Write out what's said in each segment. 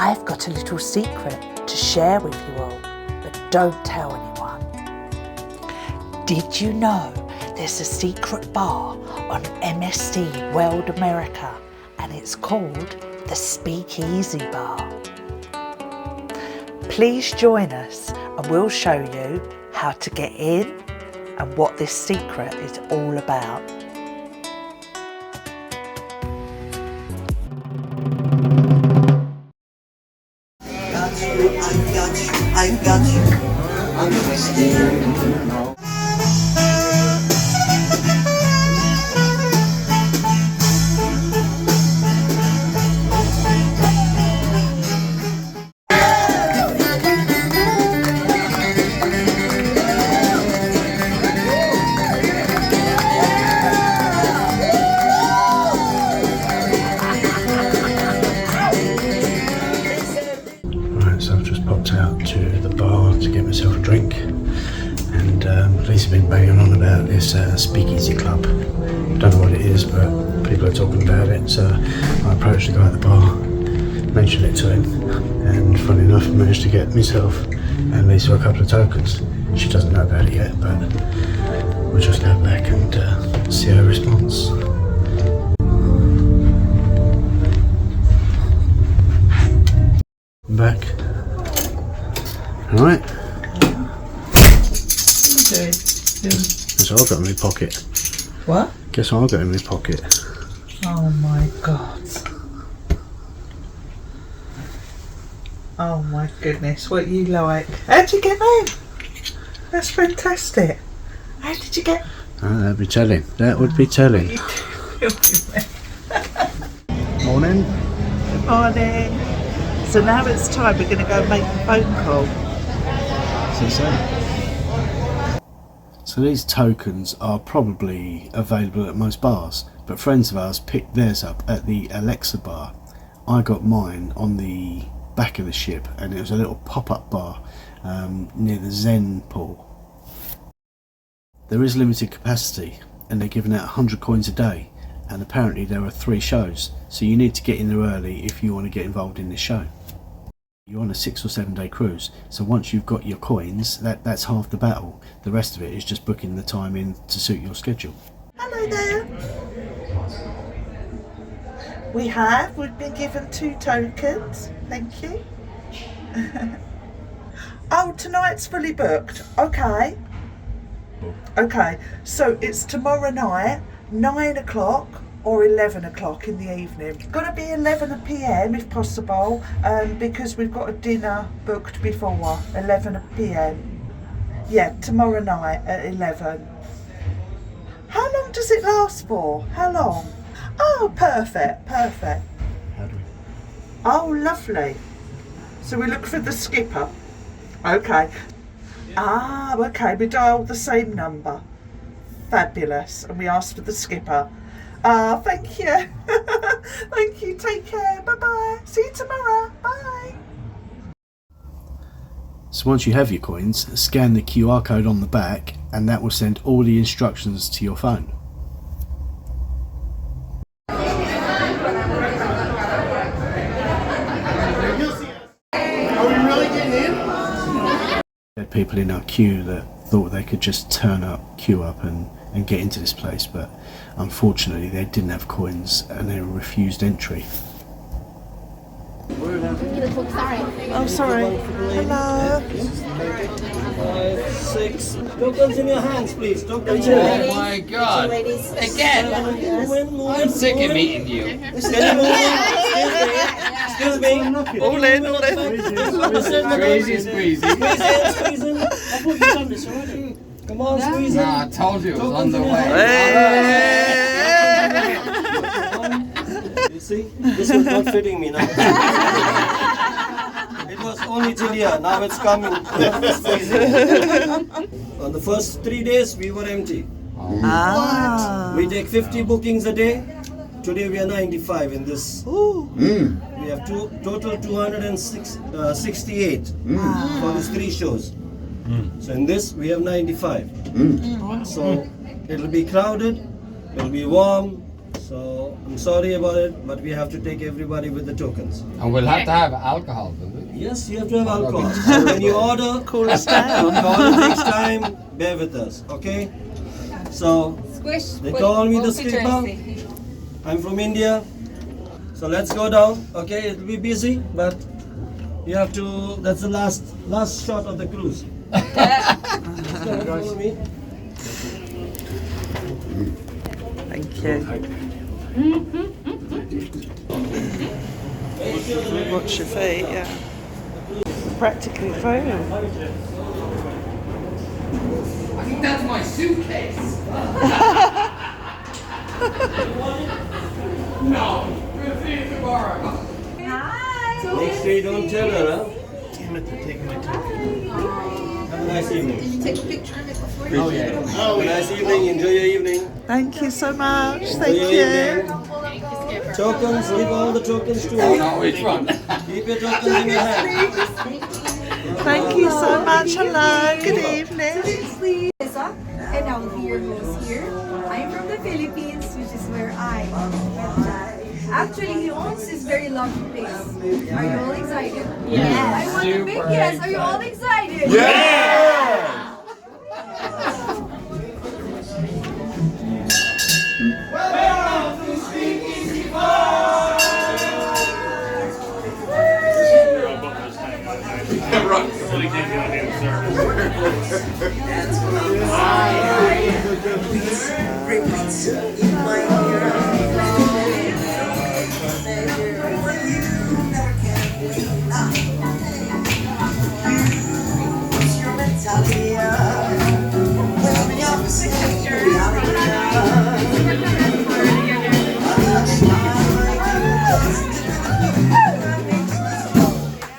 I've got a little secret to share with you all, but don't tell anyone. Did you know there's a secret bar on MSC World America and it's called the Speakeasy Bar? Please join us and we'll show you how to get in and what this secret is all about. I got you, I'm twisted. So I've just popped out to the bar to get myself a drink, and police have been banging on about this Speakeasy Club. Don't know what it is, but people are talking about it. So I approached the guy at the bar, mentioned it to him, and funny enough, I managed to get myself and Lisa a couple of tokens. She doesn't know about it yet, but we'll just go back and see her response. I'm back. Alright. Okay. Guess what I've got in my pocket. What? Guess what I've got in my pocket. Oh my god. Oh my goodness, what you like? How'd you get them? That's fantastic. How did you get? Oh, that'd be telling. That would be telling. Morning. Good morning. So now it's time, we're going to go make a phone call. So these tokens are probably available at most bars, but friends of ours picked theirs up at the Alexa bar. I got mine on the back of the ship, and it was a little pop-up bar near the Zen pool. There is limited capacity, and they're giving out 100 coins a day, and apparently there are 3 shows, so you need to get in there early if you want to get involved in this show. You're on a 6 or 7 day cruise, so once you've got your coins, that's half the battle. The rest of it is just booking the time in to suit your schedule. Hello there. We've been given 2 tokens, thank you. Oh, tonight's fully booked, okay. Okay, so it's tomorrow night, 9 o'clock or 11 o'clock in the evening. It's got to be 11 p.m. if possible, because we've got a dinner booked before 11 p.m. Yeah, tomorrow night at 11. How long does it last for? How long? Oh, perfect. How do we? Oh, lovely. So we look for the skipper. Okay. Ah, okay, we dialed the same number. Fabulous. And we asked for the skipper. Ah, thank you. Thank you. Take care. Bye-bye. See you tomorrow. Bye. So once you have your coins, scan the QR code on the back, and that will send all the instructions to your phone. Are we really getting in? There are people in our queue that thought they could just queue up and get into this place, but unfortunately they didn't have coins and they were refused entry. Oh, sorry. Hello. 5, 6. Tokens in your hands, please. Tokens in your hands. Oh my god. Again. I'm sick of meeting you. Excuse me. All in. Squeezy, squeezy. Squeeze in. I thought you've done this already. Come on, squeeze in. Nah, I told you it was on the way. You see? This was not fitting me now. It was only till here. Now it's coming. On the first 3 days, we were empty. We take 50 bookings a day. Today we are 95 in this. We have total 268 for these 3 shows. So in this we have 95. So it'll be crowded, it'll be warm, So I'm sorry about it, but we have to take everybody with the tokens. And we'll have to have alcohol, don't we? Yes, you have to have alcohol. So when you order, Cool us down. when the order takes time, bear with us, okay? So Squish. they call me the skipper. I'm from India. So let's go down, okay? It'll be busy, but you have to. That's the last shot of the cruise. Follow me. Thank you. Watch your feet, yeah. Practically failed. I think that's my suitcase. No, we'll see you tomorrow. Make sure you don't tell her, huh? Have a nice evening. Take a picture of it before Oh, yeah. Have a nice evening. Enjoy your evening. Thank you so much. Enjoy Thank your you. evening. Tokens, give all the tokens to Oh, me. no, which one? Keep your tokens in your hand. Thank you so much. Hello. Good evening. And our dear host here. I'm from the Philippines, which is where I actually he owns this very lovely place. Are you all excited? Yes. I want a big yes. Are you all excited? Welcome to Speakeasy Bar! Repeats in my ear. You never can win. What's your mentality? Well, the opposite reality.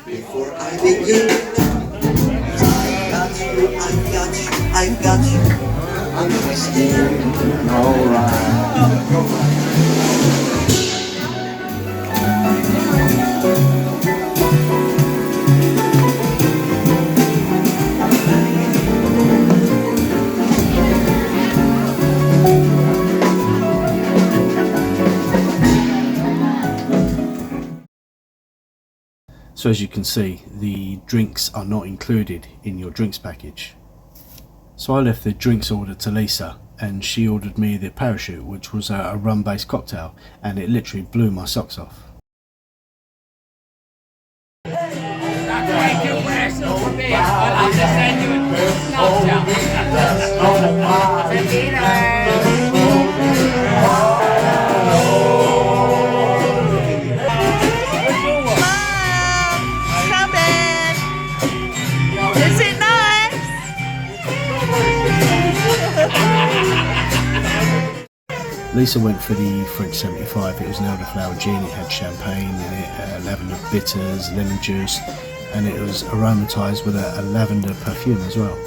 Before I begin, I've got you, I'm twisted. So as you can see, the drinks are not included in your drinks package. So I left the drinks order to Lisa, and she ordered me the parachute, which was a rum-based cocktail, and it literally blew my socks off. Thank you for excellent for me. I'll just send you Is it nice? Lisa went for the French 75. It was an elderflower gin. It had champagne in it, lavender bitters, lemon juice, and it was aromatized with a lavender perfume as well.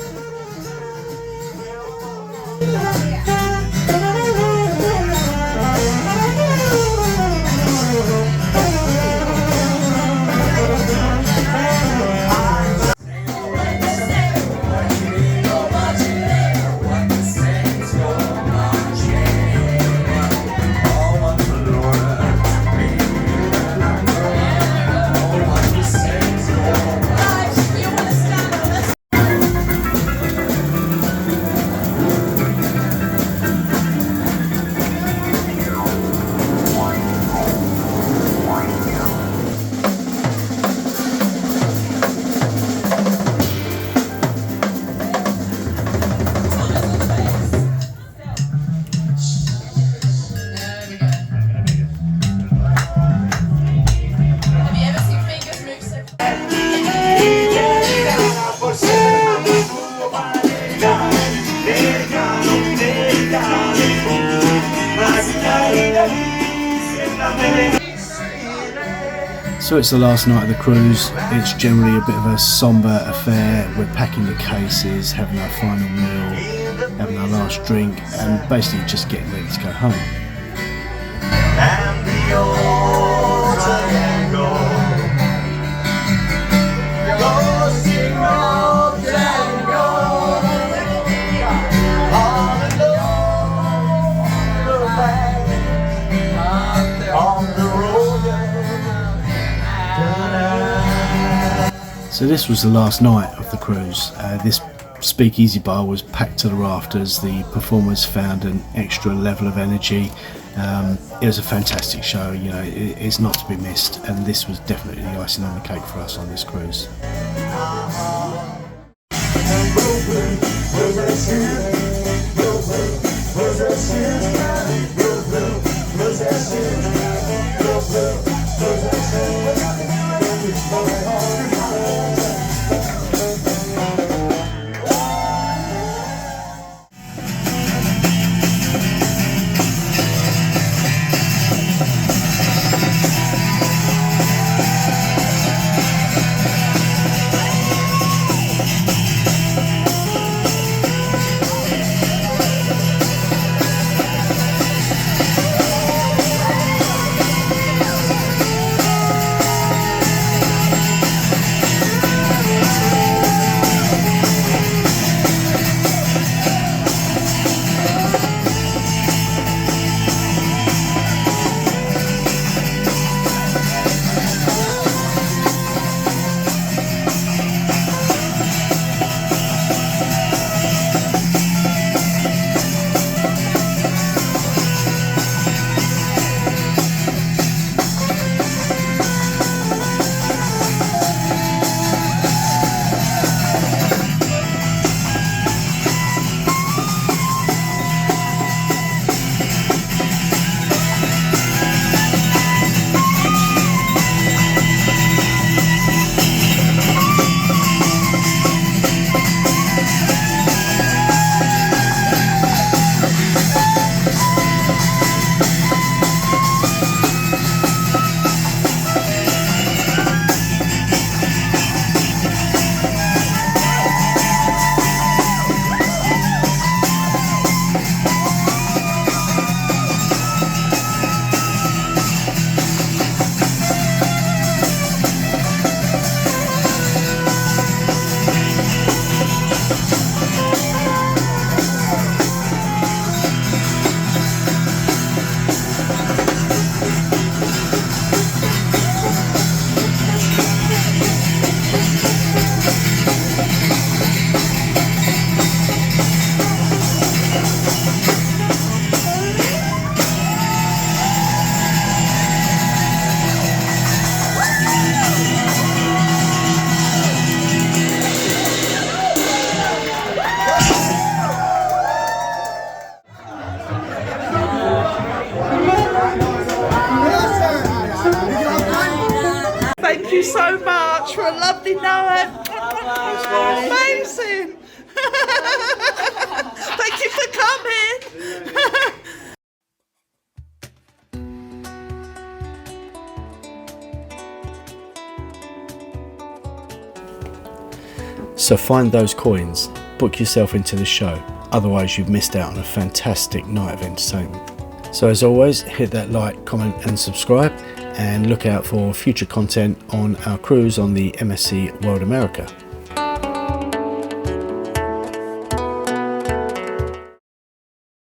So it's the last night of the cruise. It's generally a bit of a sombre affair. We're packing the cases, having our final meal, having our last drink, and basically just getting ready to go home. And the old triangle goes to old Django. All alone, the back So this was the last night of the cruise. This Speakeasy Bar was packed to the rafters. The performers found an extra level of energy. It was a fantastic show, you know, it's not to be missed, and this was definitely the icing on the cake for us on this cruise. Thank you so much for a lovely night. Amazing. Thank you for coming. So find those coins, book yourself into the show, otherwise you've missed out on a fantastic night of entertainment. So as always, hit that like, comment and subscribe, and look out for future content on our cruise on the MSC World America.